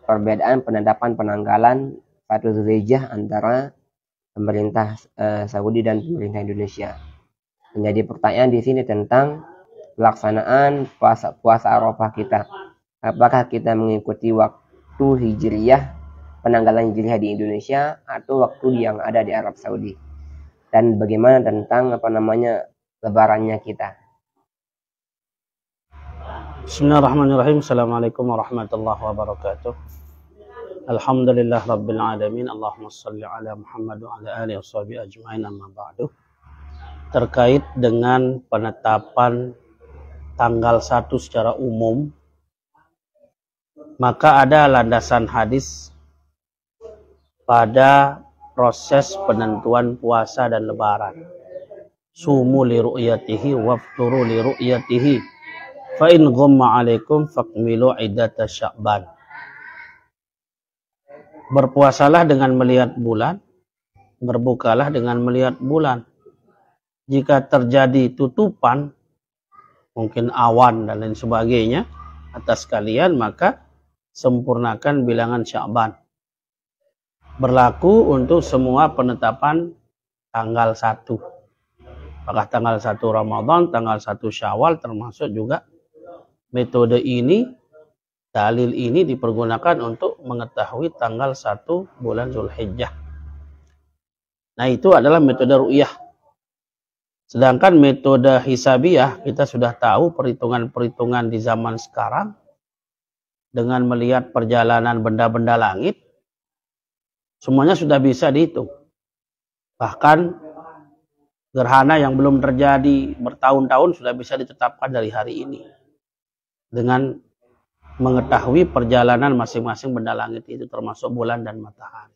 perbedaan penetapan penanggalan 1 Zulhijjah antara pemerintah Saudi dan pemerintah Indonesia. Menjadi pertanyaan di sini tentang pelaksanaan puasa Arafah kita. Apakah kita mengikuti waktu Hijriyah, penanggalan Hijriyah di Indonesia, atau waktu yang ada di Arab Saudi? Dan bagaimana tentang lebarannya kita? Bismillahirrahmanirrahim. Assalamualaikum warahmatullahi wabarakatuh. Alhamdulillah rabbil alamin. Allahumma salli ala Muhammad wa ala alihi washabihi ajma'in, amma ba'du. Terkait dengan penetapan tanggal 1 secara umum, maka ada landasan hadis pada proses penentuan puasa dan lebaran. Sumu li ru'yatihi wafturu li ru'yatihi fa in ghamma 'alaikum fakmilu iddata Sya'ban. Berpuasalah dengan melihat bulan, berbukalah dengan melihat bulan. Jika terjadi tutupan, mungkin awan dan lain sebagainya atas kalian, maka sempurnakan bilangan Sya'ban. Berlaku untuk semua penetapan tanggal 1. Apakah tanggal 1 Ramadan, tanggal 1 Syawal, termasuk juga metode ini, dalil ini dipergunakan untuk mengetahui tanggal 1 bulan Zulhijjah. Nah, itu adalah metode ru'yah. Sedangkan metode hisabiyah, kita sudah tahu perhitungan-perhitungan di zaman sekarang dengan melihat perjalanan benda-benda langit, semuanya sudah bisa dihitung. Bahkan gerhana yang belum terjadi bertahun-tahun sudah bisa ditetapkan dari hari ini dengan mengetahui perjalanan masing-masing benda langit itu, termasuk bulan dan matahari.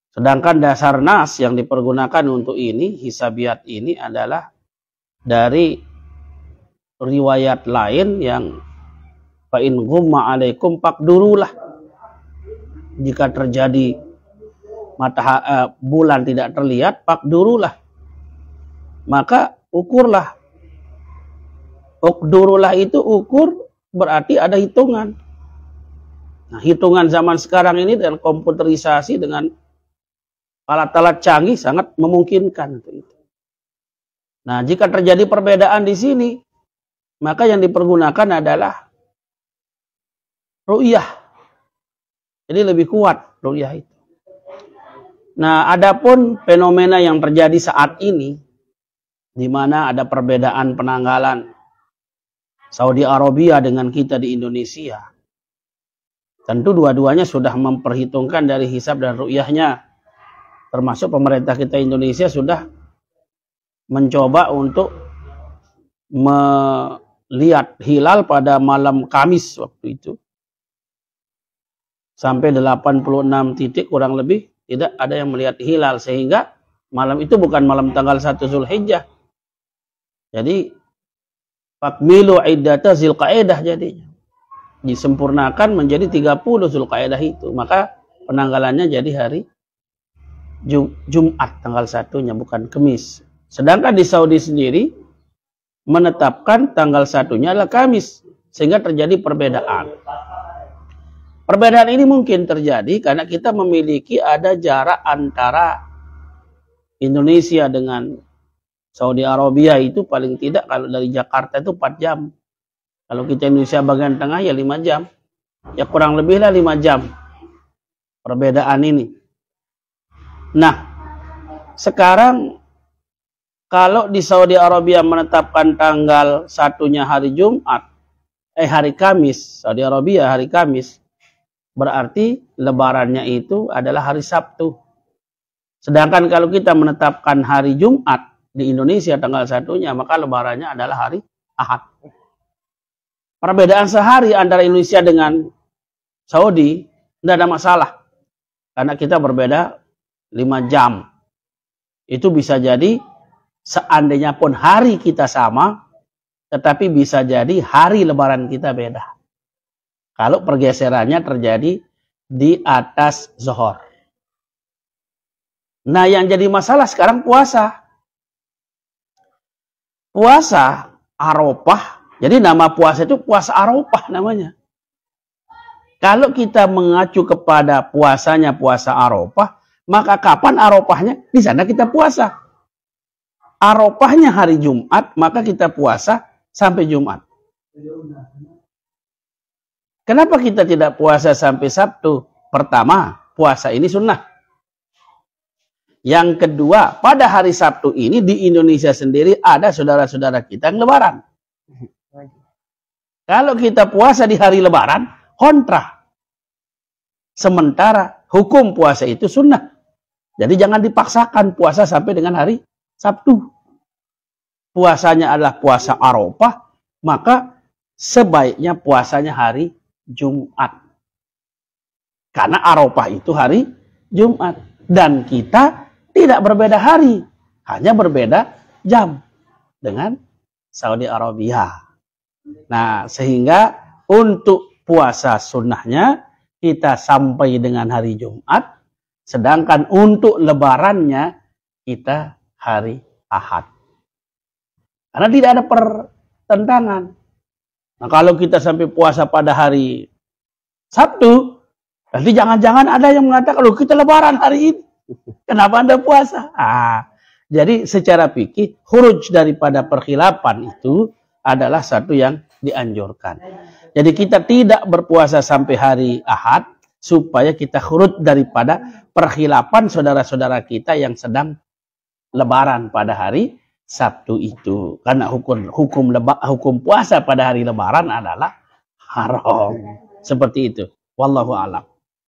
Sedangkan dasar nas yang dipergunakan untuk ini, hisabiyat ini, adalah dari riwayat lain yang fa in ghumma 'alaikum faqdurulah. Jika terjadi bulan tidak terlihat, faqdurulah, maka ukurlah. Uqdurulah itu ukur, berarti ada hitungan. Nah, hitungan zaman sekarang ini dengan komputerisasi, dengan alat-alat canggih, sangat memungkinkan untuk itu. Nah, jika terjadi perbedaan di sini, maka yang dipergunakan adalah ru'yah. Jadi lebih kuat ru'yah itu. Nah, adapun fenomena yang terjadi saat ini, di mana ada perbedaan penanggalan Saudi Arabia dengan kita di Indonesia, tentu dua-duanya sudah memperhitungkan dari hisab dan ru'yahnya. Termasuk pemerintah kita Indonesia sudah mencoba untuk melihat hilal pada malam Kamis waktu itu. Sampai 86 titik kurang lebih tidak ada yang melihat hilal, sehingga malam itu bukan malam tanggal 1 Zulhijjah. Jadi fakmilu iddata Zulqa'dah, jadinya disempurnakan menjadi 30 Zulqa'dah itu. Maka penanggalannya jadi hari Jumat tanggal 1-nya, bukan Kamis. Sedangkan di Saudi sendiri menetapkan tanggal 1-nya adalah Kamis, sehingga terjadi perbedaan. Perbedaan ini mungkin terjadi karena kita memiliki ada jarak antara Indonesia dengan Saudi Arabia itu paling tidak kalau dari Jakarta itu 4 jam. Kalau kita Indonesia bagian tengah ya 5 jam. Ya kurang lebih lah 5 jam perbedaan ini. Nah, sekarang kalau di Saudi Arabia menetapkan tanggal 1-nya hari Jumat, hari Kamis, Saudi Arabia hari Kamis, berarti lebarannya itu adalah hari Sabtu. Sedangkan kalau kita menetapkan hari Jumat di Indonesia tanggal 1-nya, maka lebarannya adalah hari Ahad. Perbedaan sehari antara Indonesia dengan Saudi tidak ada masalah. Karena kita berbeda 5 jam. Itu bisa jadi seandainya pun hari kita sama, tetapi bisa jadi hari lebaran kita beda. Kalau pergeserannya terjadi di atas zuhur. Nah, yang jadi masalah sekarang puasa. Puasa Arafah. Jadi nama puasa itu puasa Arafah namanya. Kalau kita mengacu kepada puasanya puasa Arafah, maka kapan Arafahnya? Di sana kita puasa. Arafahnya hari Jumat, maka kita puasa sampai Jumat. Kenapa kita tidak puasa sampai Sabtu? Pertama, puasa ini sunnah. Yang kedua, pada hari Sabtu ini di Indonesia sendiri ada saudara-saudara kita yang lebaran. Kalau kita puasa di hari lebaran, kontra. Sementara hukum puasa itu sunnah. Jadi jangan dipaksakan puasa sampai dengan hari Sabtu. Puasanya adalah puasa Arafah, maka sebaiknya puasanya hari Jumat. Karena Arafah itu hari Jumat. Dan kita tidak berbeda hari, hanya berbeda jam dengan Saudi Arabia. Nah, sehingga untuk puasa sunnahnya kita sampai dengan hari Jumat, sedangkan untuk lebarannya kita hari Ahad. Karena tidak ada pertentangan. Nah, kalau kita sampai puasa pada hari Sabtu, nanti jangan-jangan ada yang mengatakan, kalau kita lebaran hari ini, kenapa Anda puasa? Jadi secara fikih, khuruj daripada perkhilafan itu adalah satu yang dianjurkan. Jadi kita tidak berpuasa sampai hari Ahad, supaya kita khuruj daripada perkhilafan saudara-saudara kita yang sedang lebaran pada hari Sabtu itu. Karena hukum puasa pada hari lebaran adalah haram. Seperti itu. Wallahu a'lam.